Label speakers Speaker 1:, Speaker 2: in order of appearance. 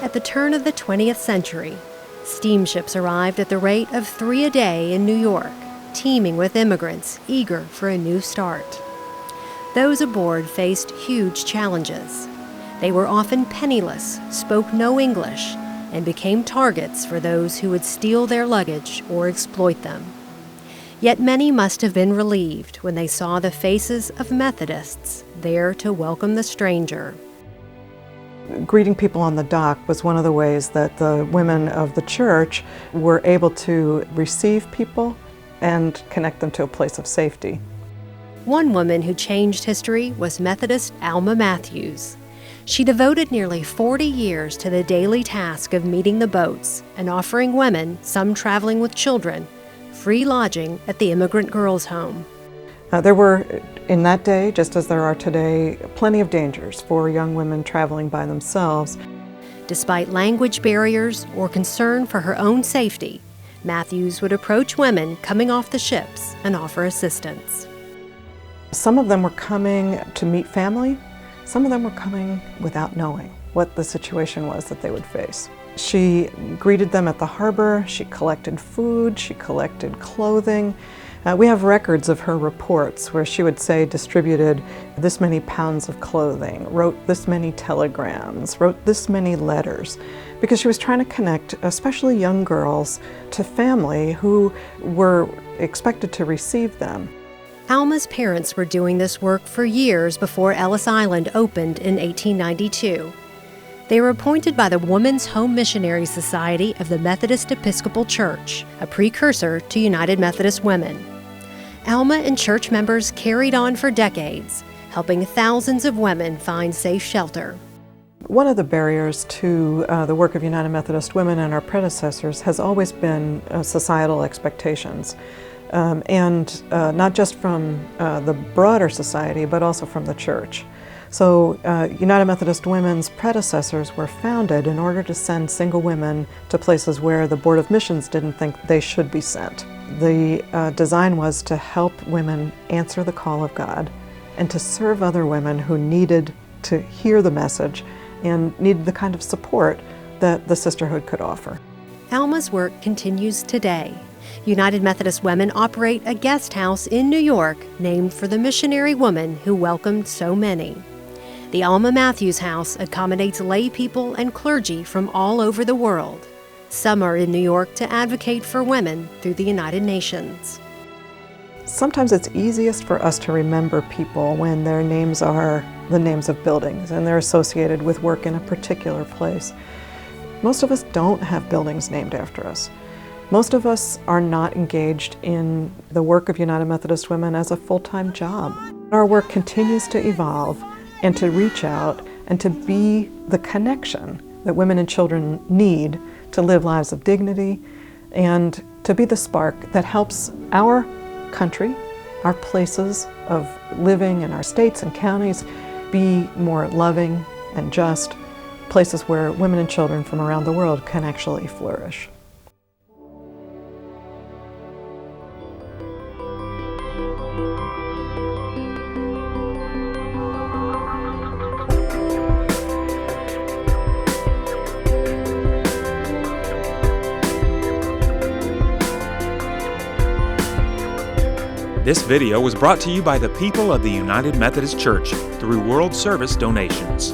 Speaker 1: At the turn of the 20th century, steamships arrived at the rate of 3 a day in New York, teeming with immigrants eager for a new start. Those aboard faced huge challenges. They were often penniless, spoke no English, and became targets for those who would steal their luggage or exploit them. Yet many must have been relieved when they saw the faces of Methodists there to welcome the stranger.
Speaker 2: Greeting people on the dock was one of the ways that the women of the church were able to receive people and connect them to a place of safety.
Speaker 1: One woman who changed history was Methodist Alma Mathews. She devoted nearly 40 years to the daily task of meeting the boats and offering women, some traveling with children, free lodging at the immigrant girls' home.
Speaker 2: There were, in that day, just as there are today, plenty of dangers for young women traveling by themselves.
Speaker 1: Despite language barriers or concern for her own safety, Mathews would approach women coming off the ships and offer assistance.
Speaker 2: Some of them were coming to meet family. Some of them were coming without knowing what the situation was that they would face. She greeted them at the harbor, she collected food, she collected clothing. We have records of her reports where she would say distributed this many pounds of clothing, wrote this many telegrams, wrote this many letters, because she was trying to connect, especially young girls, to family who were expected to receive them.
Speaker 1: Alma's parents were doing this work for years before Ellis Island opened in 1892. They were appointed by the Women's Home Missionary Society of the Methodist Episcopal Church, a precursor to United Methodist Women. Alma and church members carried on for decades, helping thousands of women find safe shelter.
Speaker 2: One of the barriers to the work of United Methodist Women and our predecessors has always been societal expectations. And not just from the broader society, but also from the church. So United Methodist Women's predecessors were founded in order to send single women to places where the Board of Missions didn't think they should be sent. The design was to help women answer the call of God and to serve other women who needed to hear the message and needed the kind of support that the sisterhood could offer.
Speaker 1: Alma's work continues today. United Methodist Women operate a guest house in New York named for the missionary woman who welcomed so many. The Alma Mathews House accommodates lay people and clergy from all over the world. Some are in New York to advocate for women through the United Nations.
Speaker 2: Sometimes it's easiest for us to remember people when their names are the names of buildings and they're associated with work in a particular place. Most of us don't have buildings named after us. Most of us are not engaged in the work of United Methodist Women as a full-time job. Our work continues to evolve and to reach out and to be the connection that women and children need to live lives of dignity and to be the spark that helps our country, our places of living in our states and counties be more loving and just, places where women and children from around the world can actually flourish.
Speaker 3: This video was brought to you by the people of the United Methodist Church through World Service donations.